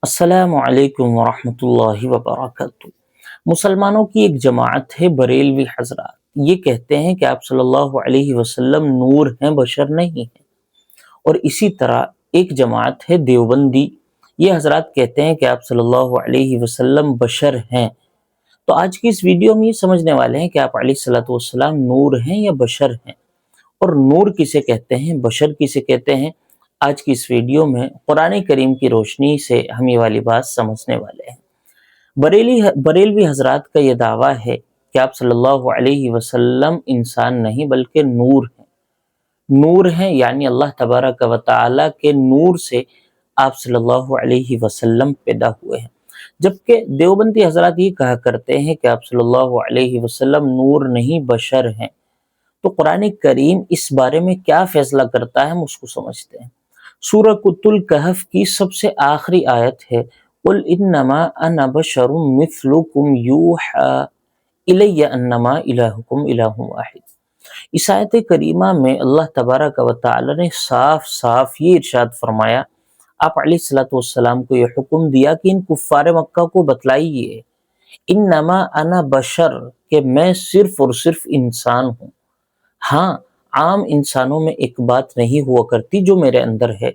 السلام علیکم ورحمۃ اللہ وبرکاتہ۔ مسلمانوں کی ایک جماعت ہے بریلوی حضرات، یہ کہتے ہیں کہ آپ صلی اللہ علیہ وسلم نور ہیں، بشر نہیں ہیں۔ اور اسی طرح ایک جماعت ہے دیوبندی، یہ حضرات کہتے ہیں کہ آپ صلی اللہ علیہ وسلم بشر ہیں۔ تو آج کی اس ویڈیو میں یہ سمجھنے والے ہیں کہ آپ علیہ الصلوۃ والسلام نور ہیں یا بشر ہیں، اور نور کسے کہتے ہیں، بشر کسے کہتے ہیں۔ آج کی اس ویڈیو میں قرآن کریم کی روشنی سے ہم یہ والی بات سمجھنے والے ہیں۔ بریلوی حضرات کا یہ دعویٰ ہے کہ آپ صلی اللہ علیہ وسلم انسان نہیں بلکہ نور ہیں۔ نور ہیں یعنی اللہ تبارک و تعالیٰ کے نور سے آپ صلی اللہ علیہ وسلم پیدا ہوئے ہیں، جبکہ دیوبندی حضرات یہ کہا کرتے ہیں کہ آپ صلی اللہ علیہ وسلم نور نہیں بشر ہیں۔ تو قرآن کریم اس بارے میں کیا فیصلہ کرتا ہے، ہم اس کو سمجھتے ہیں۔ سورہ الکہف کی سب سے آخری آیت ہے قُلْ إِنَّمَا أَنَا بَشَرٌ مِثْلُكُمْ يُوحَىٰ إِلَيَّ أَنَّمَا إِلَٰهُكُمْ إِلَٰهٌ وَاحِدٌ۔ اس آیت کریمہ میں اللہ تبارک و تعالی نے صاف صاف یہ ارشاد فرمایا، آپ علیہ الصلوۃ والسلام کو یہ حکم دیا کہ ان کفار مکہ کو بتلائیے، انما انا بشر، کہ میں صرف اور صرف انسان ہوں۔ ہاں، عام انسانوں میں ایک بات نہیں ہوا کرتی جو میرے اندر ہے،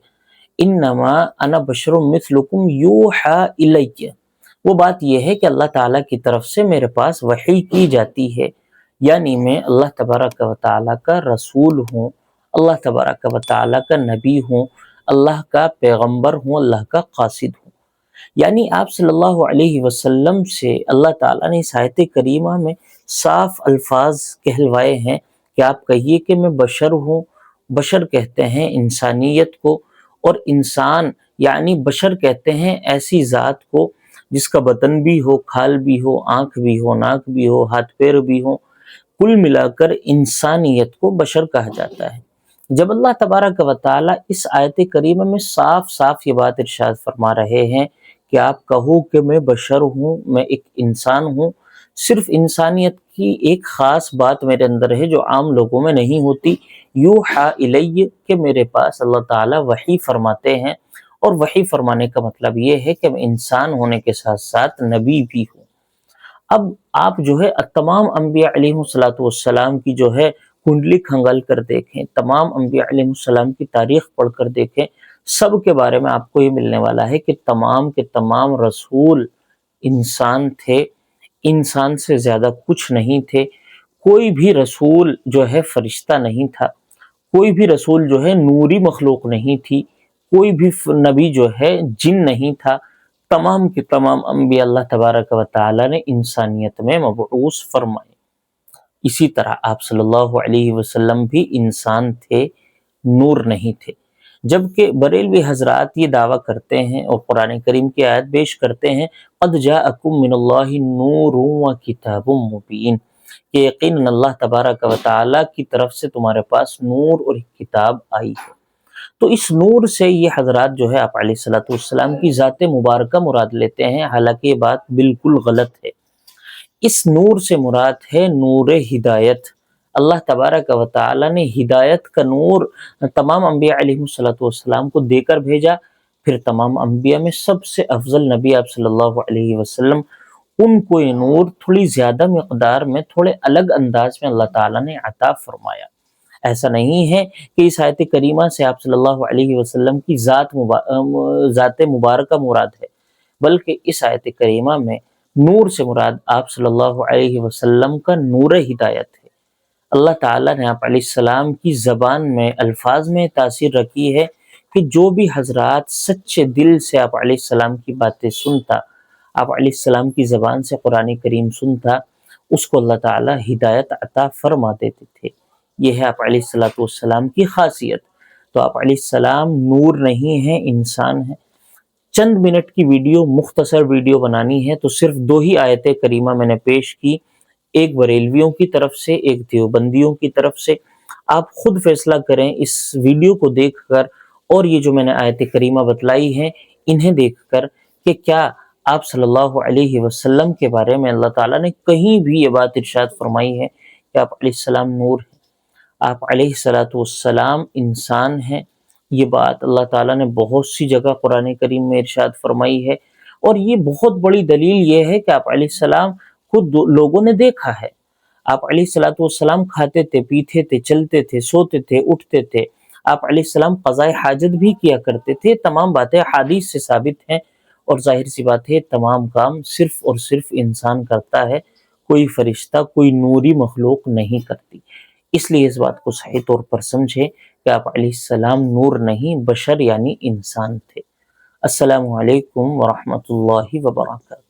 انما انا بشر مثلکم یوحا الی، وہ بات یہ ہے کہ اللہ تعالیٰ کی طرف سے میرے پاس وحی کی جاتی ہے، یعنی میں اللہ تبارک و تعالیٰ کا رسول ہوں، اللہ تبارک و تعالیٰ کا نبی ہوں، اللہ کا پیغمبر ہوں، اللہ کا قاصد ہوں۔ یعنی آپ صلی اللہ علیہ وسلم سے اللہ تعالیٰ نے اس آیت کریمہ میں صاف الفاظ کہلوائے ہیں کہ آپ کہیے کہ میں بشر ہوں۔ بشر کہتے ہیں انسانیت کو، اور انسان یعنی بشر کہتے ہیں ایسی ذات کو جس کا بدن بھی ہو، کھال بھی ہو، آنکھ بھی ہو، ناک بھی ہو، ہاتھ پیر بھی ہو، کل ملا کر انسانیت کو بشر کہا جاتا ہے۔ جب اللہ تبارک و تعالیٰ اس آیت کریمہ میں صاف صاف یہ بات ارشاد فرما رہے ہیں کہ آپ کہو کہ میں بشر ہوں، میں ایک انسان ہوں، صرف انسانیت کی ایک خاص بات میرے اندر ہے جو عام لوگوں میں نہیں ہوتی، یوحا الی، کہ میرے پاس اللہ تعالیٰ وحی فرماتے ہیں، اور وحی فرمانے کا مطلب یہ ہے کہ میں انسان ہونے کے ساتھ ساتھ نبی بھی ہوں۔ اب آپ جو ہے تمام انبیاء علیہ الصلوۃ والسلام کی جو ہے کنڈلی کھنگال کر دیکھیں، تمام انبیاء علیہ السلام کی تاریخ پڑھ کر دیکھیں، سب کے بارے میں آپ کو یہ ملنے والا ہے کہ تمام کے تمام رسول انسان تھے، انسان سے زیادہ کچھ نہیں تھے۔ کوئی بھی رسول جو ہے فرشتہ نہیں تھا، کوئی بھی رسول جو ہے نوری مخلوق نہیں تھی، کوئی بھی نبی جو ہے جن نہیں تھا۔ تمام کے تمام انبیاء اللہ تبارک و تعالی نے انسانیت میں مبعوث فرمائے۔ اسی طرح آپ صلی اللہ علیہ وسلم بھی انسان تھے، نور نہیں تھے۔ جبکہ بریلوی حضرات یہ دعویٰ کرتے ہیں اور قرآن کریم کی آیت پیش کرتے ہیں، قد جاءکم من اللہ نور و کتاب مبین، کہ یقیناً اللہ تبارک و تعالیٰ کی طرف سے تمہارے پاس نور اور کتاب آئی ہے۔ تو اس نور سے یہ حضرات جو ہے آپ علیہ الصلوۃ والسلام کی ذات مبارکہ مراد لیتے ہیں، حالانکہ یہ بات بالکل غلط ہے۔ اس نور سے مراد ہے نور ہدایت۔ اللہ تبارک و تعالی نے ہدایت کا نور تمام انبیاء علیہ الصلوۃ والسلام کو دے کر بھیجا، پھر تمام انبیاء میں سب سے افضل نبی آپ صلی اللہ علیہ وسلم، ان کو یہ نور تھوڑی زیادہ مقدار میں، تھوڑے الگ انداز میں اللہ تعالیٰ نے عطا فرمایا۔ ایسا نہیں ہے کہ اس آیت کریمہ سے آپ صلی اللہ علیہ وسلم کی ذات مبارکہ مراد ہے، بلکہ اس آیت کریمہ میں نور سے مراد آپ صلی اللہ علیہ وسلم کا نور ہدایت ہے۔ اللہ تعالیٰ نے آپ علیہ السلام کی زبان میں، الفاظ میں تاثیر رکھی ہے کہ جو بھی حضرات سچے دل سے آپ علیہ السلام کی باتیں سنتا، آپ علیہ السلام کی زبان سے قرآن کریم سنتا، اس کو اللہ تعالیٰ ہدایت عطا فرما دیتے تھے۔ یہ ہے آپ علیہ الصلوۃ والسلام کی خاصیت۔ تو آپ علیہ السلام نور نہیں ہیں، انسان ہیں۔ چند منٹ کی ویڈیو، مختصر ویڈیو بنانی ہے تو صرف دو ہی آیتیں کریمہ میں نے پیش کی، ایک بریلویوں کی طرف سے، ایک دیوبندیوں کی طرف سے۔ آپ خود فیصلہ کریں اس ویڈیو کو دیکھ کر، اور یہ جو میں نے آیت کریمہ بتلائی ہیں انہیں دیکھ کر، کہ کیا آپ صلی اللہ علیہ وسلم کے بارے میں اللہ تعالیٰ نے کہیں بھی یہ بات ارشاد فرمائی ہے کہ آپ علیہ السلام نور ہیں۔ آپ علیہ الصلوۃ والسلام انسان ہیں، یہ بات اللہ تعالیٰ نے بہت سی جگہ قرآن کریم میں ارشاد فرمائی ہے، اور یہ بہت بڑی دلیل یہ ہے کہ آپ علیہ السلام خود لوگوں نے دیکھا ہے۔ آپ علیہ الصلوۃ والسلام کھاتے تھے، پیتے تھے، چلتے تھے، سوتے تھے، اٹھتے تھے۔ آپ علیہ السلام قضائے حاجت بھی کیا کرتے تھے۔ تمام باتیں حدیث سے ثابت ہیں، اور ظاہر سی بات ہے تمام کام صرف اور صرف انسان کرتا ہے، کوئی فرشتہ، کوئی نوری مخلوق نہیں کرتی۔ اس لیے اس بات کو صحیح طور پر سمجھے کہ آپ علیہ السلام نور نہیں، بشر یعنی انسان تھے۔ السلام علیکم ورحمۃ اللہ وبرکاتہ۔